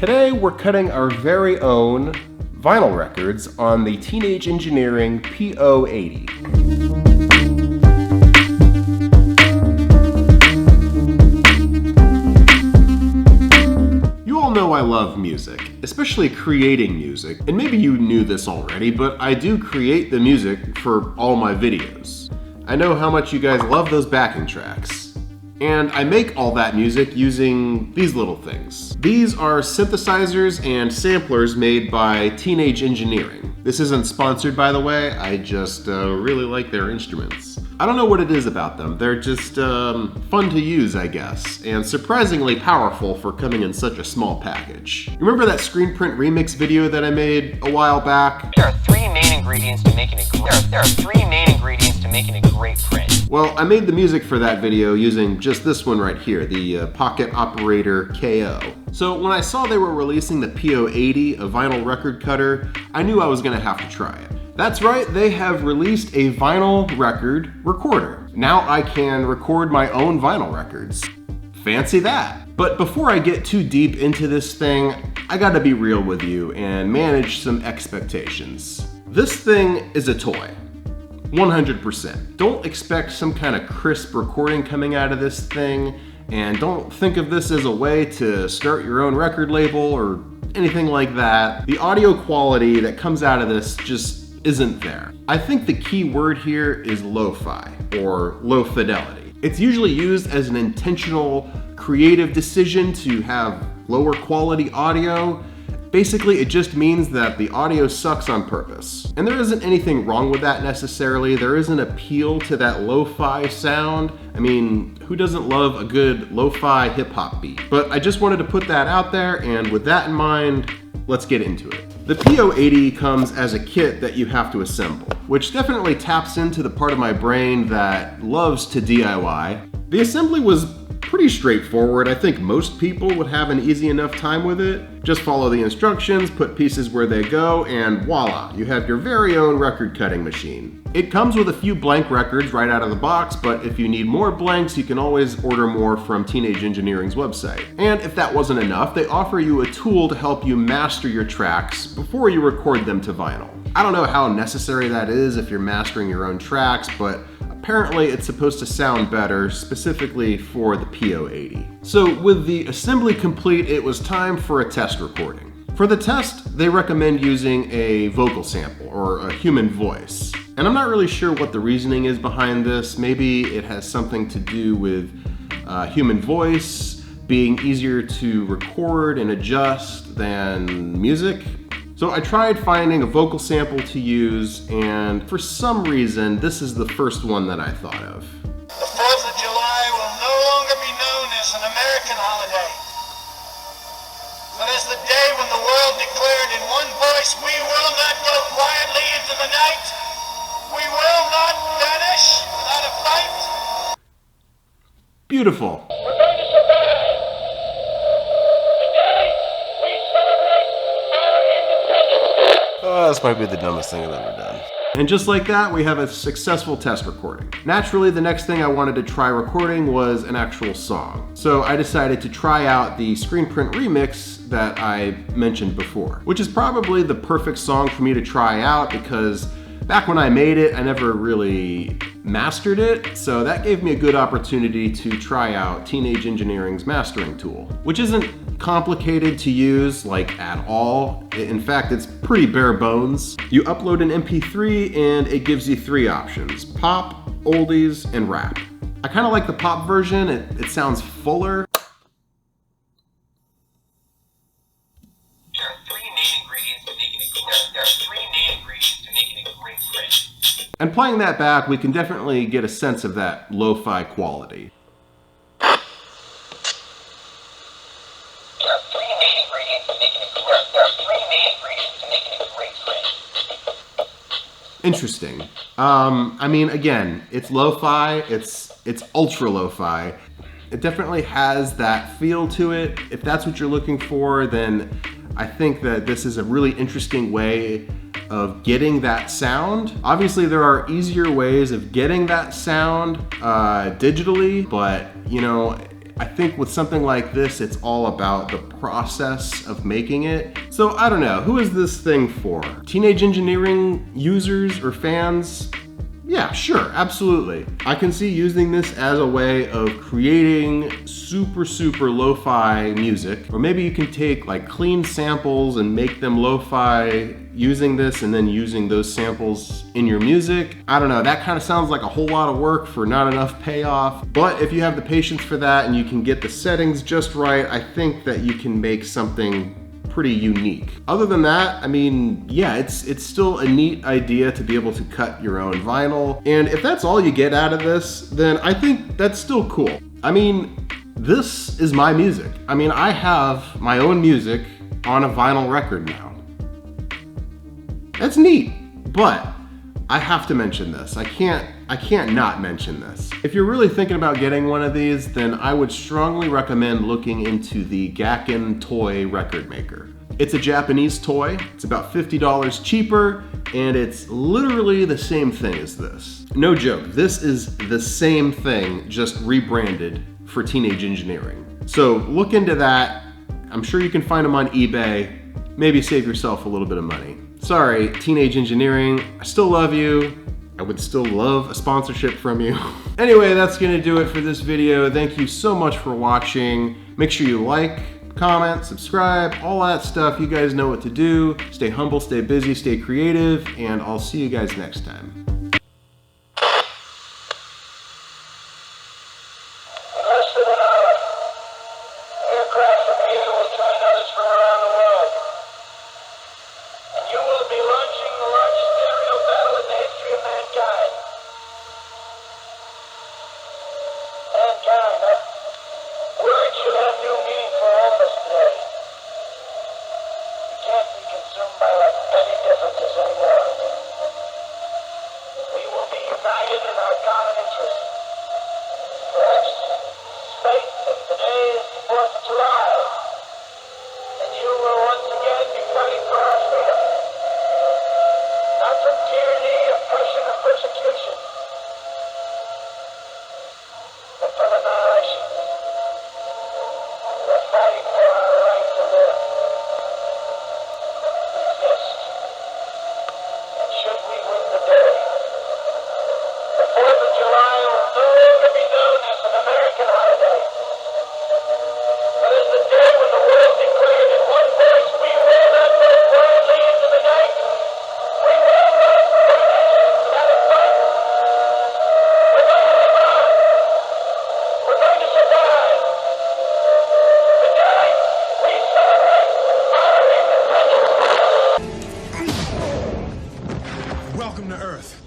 Today we're cutting our very own vinyl records on the Teenage Engineering PO80. You all know I love music, especially creating music, and maybe you knew this already, but I do create the music for all my videos. I know how much you guys love those backing tracks. And I make all that music using these little things. These are synthesizers and samplers made by Teenage Engineering. This isn't sponsored, by the way, I just really like their instruments. I don't know what it is about them, they're just fun to use, I guess, and surprisingly powerful for coming in such a small package. Remember that screen print remix video that I made a while back? There are three main ingredients to making a great print. Well, I made the music for that video using just this one right here, the Pocket Operator KO. So when I saw they were releasing the PO80, a vinyl record cutter, I knew I was gonna have to try it. That's right, they have released a vinyl record recorder. Now I can record my own vinyl records. Fancy that. But before I get too deep into this thing, I gotta be real with you and manage some expectations. This thing is a toy. 100%. Don't expect some kind of crisp recording coming out of this thing, and don't think of this as a way to start your own record label or anything like that. The audio quality that comes out of this just isn't there. I think the key word here is lo-fi, or low fidelity. It's usually used as an intentional creative decision to have lower quality audio. Basically, it just means that the audio sucks on purpose. And there isn't anything wrong with that necessarily. There is an appeal to that lo-fi sound. I mean, who doesn't love a good lo-fi hip-hop beat? But I just wanted to put that out there, and with that in mind, let's get into it. The PO80 comes as a kit that you have to assemble, which definitely taps into the part of my brain that loves to DIY. The assembly was pretty straightforward. I think most people would have an easy enough time with it. Just follow the instructions, put pieces where they go, and voila, you have your very own record cutting machine. It comes with a few blank records right out of the box, but if you need more blanks, you can always order more from Teenage Engineering's website. And if that wasn't enough, they offer you a tool to help you master your tracks before you record them to vinyl. I don't know how necessary that is if you're mastering your own tracks, but apparently it's supposed to sound better, specifically for the PO80. So with the assembly complete, it was time for a test recording. For the test, they recommend using a vocal sample, or a human voice. And I'm not really sure what the reasoning is behind this. Maybe it has something to do with human voice being easier to record and adjust than music. So I tried finding a vocal sample to use, and for some reason, this is the first one that I thought of. The 4th of July will no longer be known as an American holiday, but as the day when the world declared in one voice, we will not go quietly into the night, we will not vanish without a fight. Beautiful. We're going to survive. Today, we celebrate our independence. Oh, this might be the dumbest thing I've ever done. And just like that, we have a successful test recording. Naturally, the next thing I wanted to try recording was an actual song. So I decided to try out the screen print remix that I mentioned before, which is probably the perfect song for me to try out because back when I made it, I never really mastered it, so that gave me a good opportunity to try out Teenage Engineering's mastering tool, which isn't complicated to use, like, at all. In fact, it's pretty bare bones. You upload an MP3 and it gives you 3 options: pop, oldies, and rap. I kind of like the pop version. It sounds fuller. There are three main ingredients to making a great print. And playing that back, we can definitely get a sense of that lo-fi quality. Interesting. I mean, again, it's lo-fi, it's ultra lo-fi. It definitely has that feel to it. If that's what you're looking for, then I think that this is a really interesting way of getting that sound. Obviously, there are easier ways of getting that sound digitally, but you know, I think with something like this, it's all about the process of making it. So I don't know, who is this thing for? Teenage Engineering users or fans? Yeah, sure, absolutely. I can see using this as a way of creating super lo-fi music. Or maybe you can take like clean samples and make them lo-fi using this and then using those samples in your music. I don't know, that kind of sounds like a whole lot of work for not enough payoff. But if you have the patience for that and you can get the settings just right, I think that you can make something pretty unique. Other than that, I mean, yeah, it's still a neat idea to be able to cut your own vinyl. And if that's all you get out of this, then I think that's still cool. I mean, this is my music. I mean, I have my own music on a vinyl record now. That's neat, but I have to mention this. I can't not mention this. If you're really thinking about getting one of these, then I would strongly recommend looking into the Gakken toy record maker. It's a Japanese toy. It's about $50 cheaper, and it's literally the same thing as this. No joke, this is the same thing, just rebranded for Teenage Engineering. So look into that. I'm sure you can find them on eBay. Maybe save yourself a little bit of money. Sorry, Teenage Engineering, I still love you. I would still love a sponsorship from you. Anyway, that's gonna do it for this video. Thank you so much for watching. Make sure you like, comment, subscribe, all that stuff. You guys know what to do. Stay humble, stay busy, stay creative, and I'll see you guys next time. Welcome to Earth.